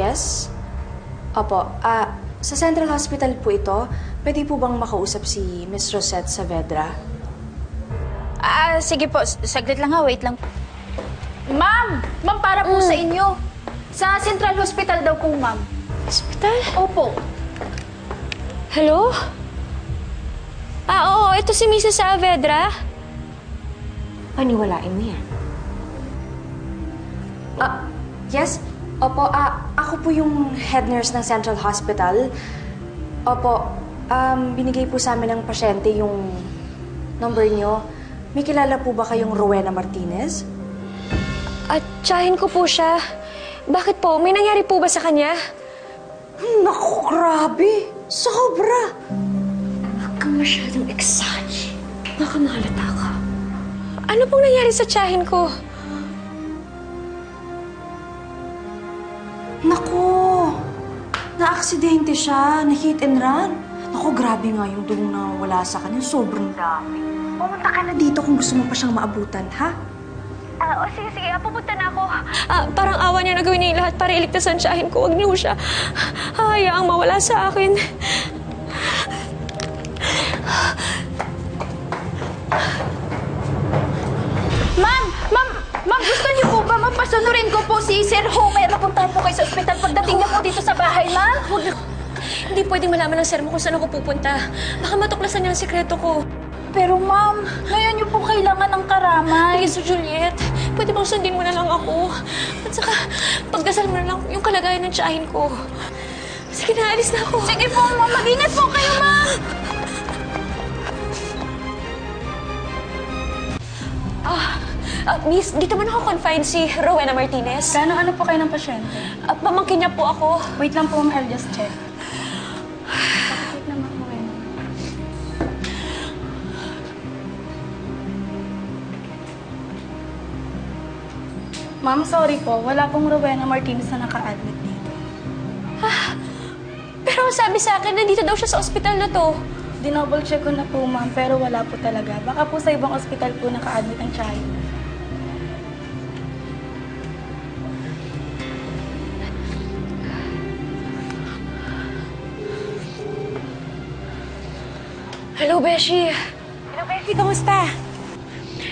Yes? Opo, sa Central Hospital po ito. Pwede po bang makausap si Miss Rosette Saavedra? Sige po. Saglit lang ha. Wait lang. Ma'am! Ma'am, para po sa inyo. Sa Central Hospital daw po, ma'am. Hospital? Opo. Hello? Oo. Ito si Mrs. Saavedra. Paniwalain mo yan. Yes? Opo, ako po yung head nurse ng Central Hospital. Opo, binigay po sa amin ng pasyente yung number nyo. May kilala po ba kayong Rowena Martinez? At tsahin ko po siya. Bakit po? May nangyari po ba sa kanya? Naku, grabe! Sobra! Huwag kang masyadong exage. Baka mahalata ka. Ano pong nangyari sa tsahin ko? Naku! Na-aksidente siya. Na-hit and run. Naku, grabe nga yung dugong na wala sa kanya. Sobrang dami. Pumunta ka na dito kung gusto mo pa siyang maabutan, ha? Sige. Pupunta na ako. Parang awa niya na gawin niya yung lahat para iligtas ang tsahin ko. Huwag niyo siya hahayaang mawala sa akin. Ma'am, gusto niyo po ba mapasunurin ko po si Sir Homer? Napuntahan po kayo sa ospital pagdating niya po dito sa bahay, ma'am? Hindi pwedeng malaman ng sir mo kung saan ako pupunta. Baka matuklasan niya ang sikreto ko. Pero ma'am, ngayon niyo po kailangan ng karamay. Please, Juliet, pwede bang sundin mo na lang ako? At saka, pagdasal mo na lang yung kalagayan ng tsahin ko. Sige na, alis na ako. Sige po, ma'am. Mag-ingat po kayo, ma'am. Miss, dito ba naka-confine si Rowena Martinez? Ano po kayo ng pasyente? Pamangkin niya po ako. Wait lang po, ma'am. I'll just check. Wait naman po kayo. Ma'am, sorry po. Wala pong Rowena Martinez na naka-admit dito. Pero sabi sa akin, nandito daw siya sa ospital na to. Dinouble check ko na po, ma'am, pero wala po talaga. Baka po sa ibang ospital po naka-admit ang child. Hello, Beshi. Hello, Beshi. Kamusta?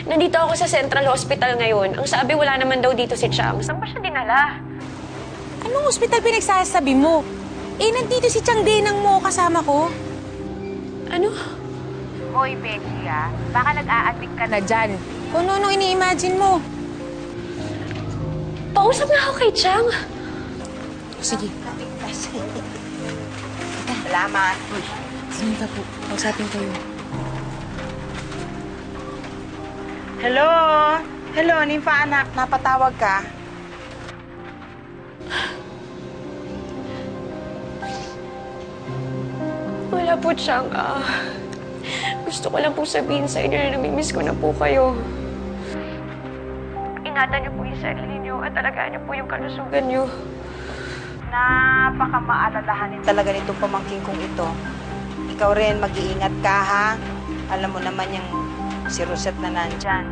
Nandito ako sa Central Hospital ngayon. Ang sabi, wala naman daw dito si Chang. Saan ba siya dinala? Anong ospital pinagsasabi mo? Nandito si Chang Dinang mo kasama ko. Ano? Hoy, Becky, baka nag-a-addict ka na dyan. Kung ano ini-imagine mo. Pausap na ako kay Chang. Sige. Salamat. Sinita po. Pausapin kayo. Hello? Hello, Nympha anak. Napatawag ka? Wala po, Chang. Gusto ko lang po sabihin sa inyo na namimiss ko na po kayo. Ingatan niyo po yung sarili niyo at alagaan niyo po yung kalusugan niyo. Napaka-maalalahanin talaga nitong pamangking kong ito. Ikaw rin, mag-iingat ka, ha? Alam mo naman yung si Rosette na nandyan.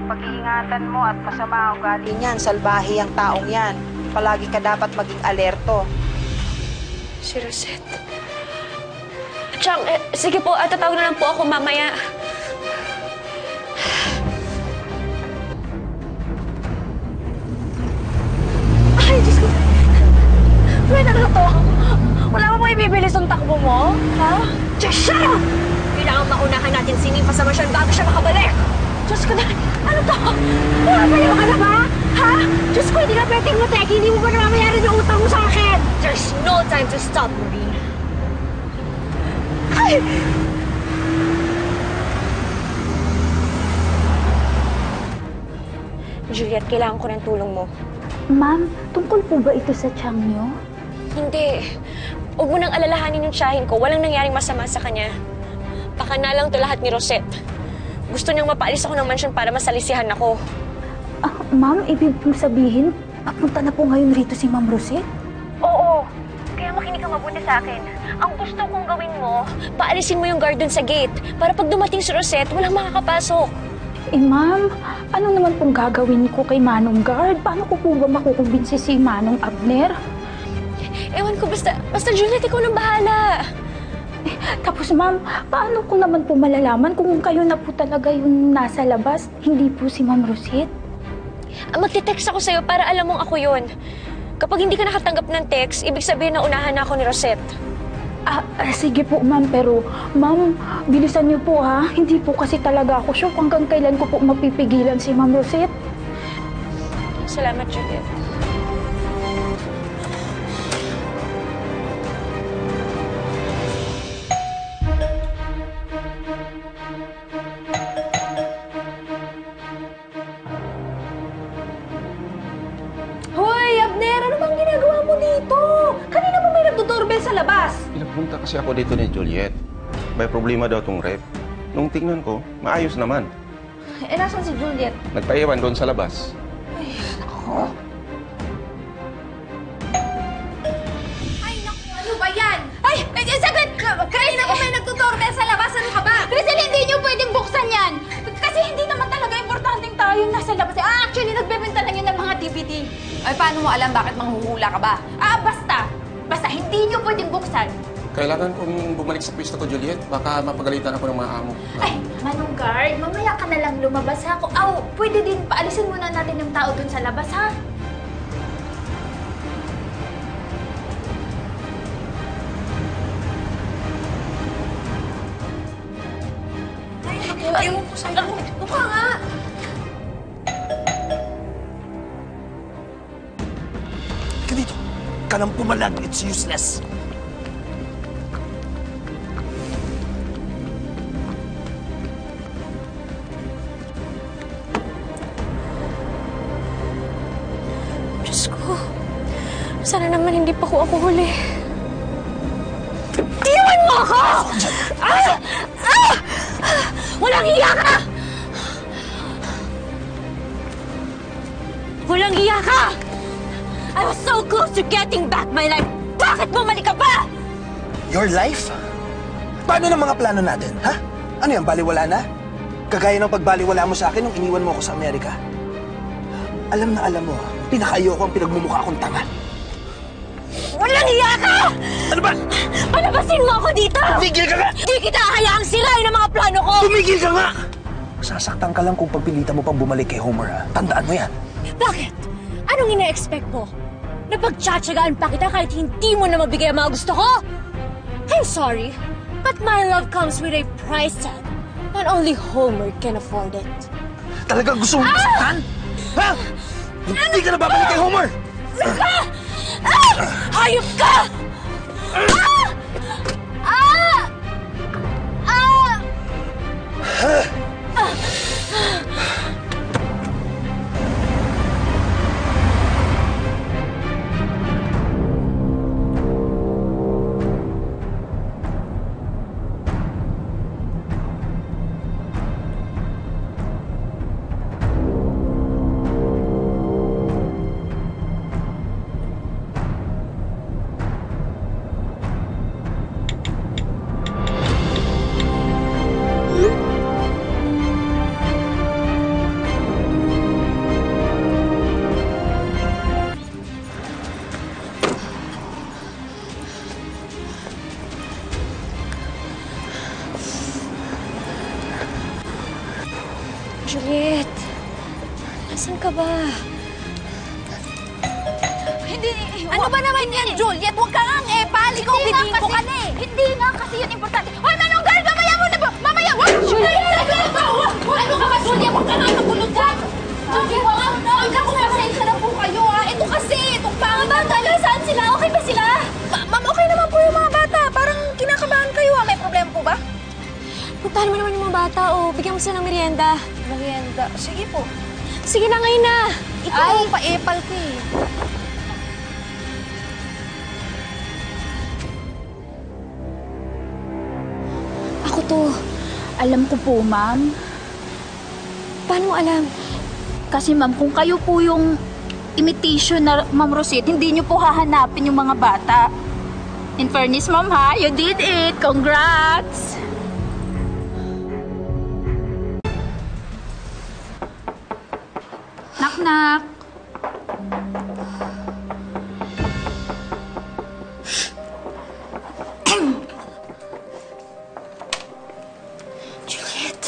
Pag-iingatan mo at masama ang ugali niyan, salbahe ang taong yan. Palagi ka dapat maging alerto. Si Rosette. Chang, sige po, tatawag na lang po ako mamaya. Ay, Diyos ko. May na to. Wala mo ba ibibilis ang takbo mo? Ha? Just shut up! Kailangan maunahan natin si Nympha sa mansyon bago siya makabalik. Diyos ko na. Ano to? Pumapaliw ka na ba? Ha? Diyos ko, hindi ka pwedeng mateki. Hindi mo ba namamayaran yung utang mo sa akin? There's no time to stop, Maureen. Ay! Juliet, kailangan ko ng tulong mo. Ma'am, tungkol po ba ito sa tiyang niyo? Hindi. Huwag mo nang alalahanin yung tiyahin ko. Walang nangyaring masama sa kanya. Baka na lang to lahat ni Rosette. Gusto niyang mapaalis ako ng mansyon para masalisihan ako. Ma'am, ibig pong sabihin, papunta na po ngayon rito si Ma'am Rosette? Oo. Kaya makinig ka mabuti sa akin. Ang gusto kong gawin mo, paalisin mo yung guard dun sa gate para pag dumating si Rosette, walang makakapasok. Ma'am, ano naman pong gagawin ko kay Manong Guard? Paano ko po ba makukumbinsi si Manong Abner? Ewan ko, basta Juliet, ikaw nang bahala. Tapos ma'am, paano ko naman po malalaman kung kayo na po talaga yung nasa labas, hindi po si Ma'am Rosette? Magte-text ako sa'yo para alam mong ako yun. Kapag hindi ka nakatanggap ng text, ibig sabihin na unahan na ako ni Rosette. Sige po ma'am, pero ma'am, bilisan niyo po ha. Hindi po kasi talaga ako sure hanggang kailan ko po mapipigilan si Ma'am Rosette. Salamat, Juliet. Hoy, Abner! Ano bang ginagawa mo dito? Kanina pa may nagdodoorbell sa labas. Pinapunta kasi ako dito ni Juliet. May problema daw tong rep. Nung tingnan ko, maayos naman. Nasaan si Juliet? Nagpaiwan doon sa labas. Ay, naku, ano ba yan? Ay, saglit! Kanina pa may nagdodoorbell sa labas. Ano ka ba? Rizal, hindi niyo pwedeng buksan yan. Kasi hindi naman talaga importanteng tayo nasa labas. Actually, nagbebenta lang yun ng mga DVD. Ay, paano mo alam bakit manghuhula ka ba? Basta hindi niyo pwedeng buksan. Kailangan kong bumalik sa pwesto ko, Juliet. Baka mapagalitan ako ng mga amo. Ay, Manong Guard, mamaya ka na lang lumabas ha. Pwede din paalisin muna natin yung tao dun sa labas ha. Ay, ewan ko sa'yo. Mukha nga. Ka dito. Ka nang pumalag. It's useless. Diyos ko, sana naman hindi pa ako huli. Iwan mo ako! Walang hiya ka! Walang hiya ka! I was so close to getting back my life. Bakit bumalik ka pa? Your life? Paano ng mga plano natin, ha? Ano yan, baliwala na? Kagaya ng pagbaliwala mo sa akin nung iniwan mo ako sa Amerika. Alam na alam mo, pinakaayoko ang pinagmumukha akong tanga. Walang hiya ka! Ano ba? Palabasin mo ako dito! Tumigil ka nga! Di kita hayaang sirain ang mga plano ko! Tumigil ka nga! Sasaktan ka lang kung pagpilitan mo pang bumalik kay Homer, ha? Tandaan mo yan. Bakit? Anong ina-expect mo? Na pagtsatsagaan pa kita kahit hindi mo na mabigay ang mga gusto ko? I'm sorry, but my love comes with a price tag. Not only Homer can afford it. Talagang gusto mong masaktan? Ha? Hindi ka na babalik kay Homer! Hayop ka! Juliet, nasan ka ba? Hindi, ano ba naman yan, Juliet? Huwag ka nga epal. Ikaw piliin ko ka na eh. Hindi nga kasi yun importante. Hoy, Manong Guard! Mamaya mo na ba? Mamaya! Juliet! Ano ka ba, Juliet? Huwag ka nga magulog dyan. Juliet, huwag ka pasensya na po kayo ha. Ito kasi, itong mga bata. Saan sila? Okay ba sila? Ma'am, okay naman po yung mga bata. Parang kinakabahan kayo ha. May problema po ba? Puntahan mo naman yung mga bata o bigyan mo sila ng merienda. Merienda. Sige po. Sige na, ngayon na. Ikaw, pa-epal ka eh. Ako to. Alam ko po, ma'am. Paano mo alam? Kasi ma'am, kung kayo po yung imitation na Ma'am Rosette, hindi niyo po hahanapin yung mga bata. In fairness, ma'am ha, you did it. Congrats! Nak. Juliet.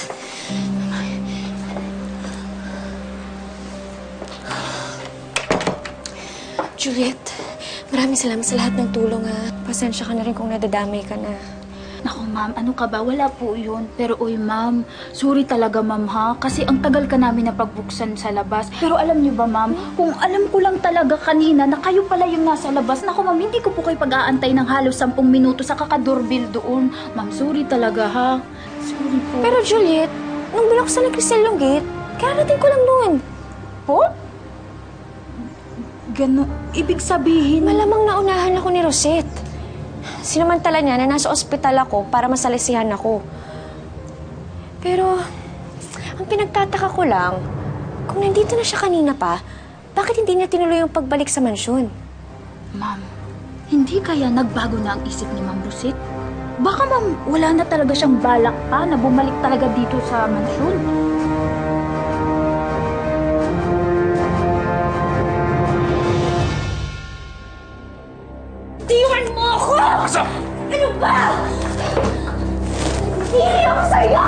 Juliet, maraming salamat sa lahat ng tulong, ha. Pasensya ka na rin kung nadadamay ka na. Naku, ma'am, ano ka ba? Wala po yun. Pero, uy, ma'am, sorry talaga, ma'am, ha? Kasi ang tagal ka namin napagbuksan sa labas. Pero alam niyo ba, ma'am, kung alam ko lang talaga kanina na kayo pala yung nasa labas, naku, ma'am, hindi ko po kayo pag-aantay ng halos 10 minuto sa kakadoorbell doon. Ma'am, sorry talaga, ha? Sorry po. Pero Juliet, nung binuksan ni Cristel yung gate, kararating ko lang noon. po? Gano, ibig sabihin... Malamang naunahan ako ni Rosette. Sinamantala niya na nasa ospital ako para masalisihan ako. Pero, ang pinagtataka ko lang, kung nandito na siya kanina pa, bakit hindi niya tinuloy yung pagbalik sa mansyon? Ma'am, hindi kaya nagbago na ang isip ni Ma'am Rosette? Baka, ma'am, wala na talaga siyang balak pa na bumalik talaga dito sa mansyon. Tiwan mo ako! Ano ba? Hindi ako sa'yo!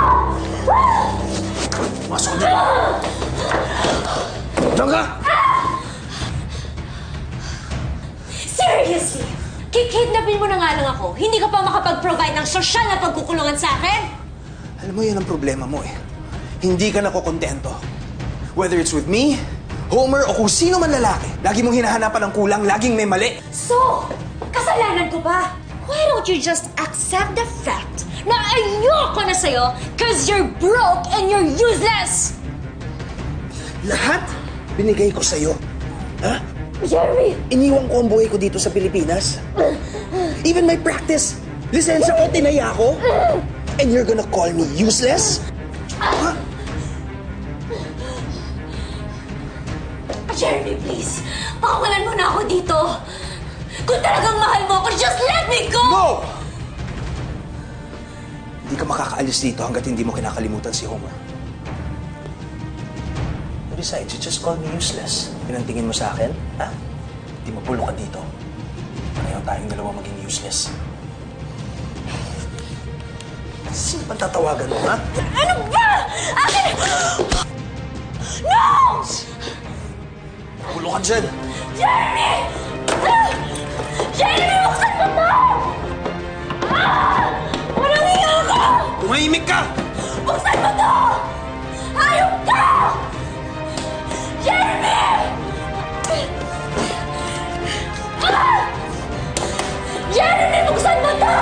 Masok na! Diyan ka! Seriously? Kikidnapin mo na nga lang ako. Hindi ka pa makapag-provide ng sosyal na pagkukulungan sa akin? Alam mo, yan ang problema mo eh. Hindi ka nakokontento. Whether it's with me, Homer, o kung sino man lalaki, lagi mong hinahanapan ng kulang, laging may mali. So, kasalanan ko ba? Why don't you just accept the fact na ayoko na sa'yo cause you're broke and you're useless? Lahat binigay ko sa'yo. Ha? Jeremy! Iniwang ko ang buhay ko dito sa Pilipinas. Even my practice, lisensya ko, tinaya ko. And you're gonna call me useless? Ha? Jeremy, please. Pakawalan mo na ako dito. Kung talagang mahal mo ako, just let me go! No! Hindi ka makakaalis dito hanggat hindi mo kinakalimutan si Homer. Besides, you just call me useless. Pinantingin mo sa akin, ha? Hindi mapulo ka dito. Pareho tayong dalawa maging useless. Sino pang tatawagan mo, ha? Ano ba? Akin! No! Pulo ka dyan! Jeremy! Jeremy, buksan mo to! Walang hiya ka! Tumahimik ka! Buksan mo to! Hayop ka! Jeremy! Jeremy, buksan mo to!